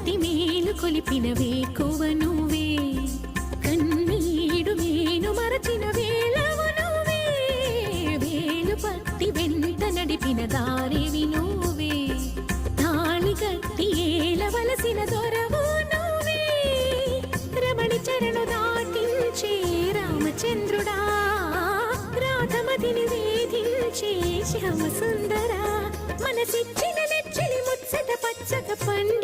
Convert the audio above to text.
కట్టి మేలు కొలిపిన వేకువ నువ్వే, కన్నీడు మేను మరచిన వేళవు నువ్వే, వేలు పట్టి వెంట నడిపిన దారివి నువ్వే, తాళి కట్టి ఏలవలసిన దొరవు నువ్వే, రమణి చరణు దాటించే రామచంద్రుడా, రాధమతిని వేధించే శ్యామ సుందరా, మనసిచ్చిన నెచ్చలి ముచ్చట పచ్చక పండు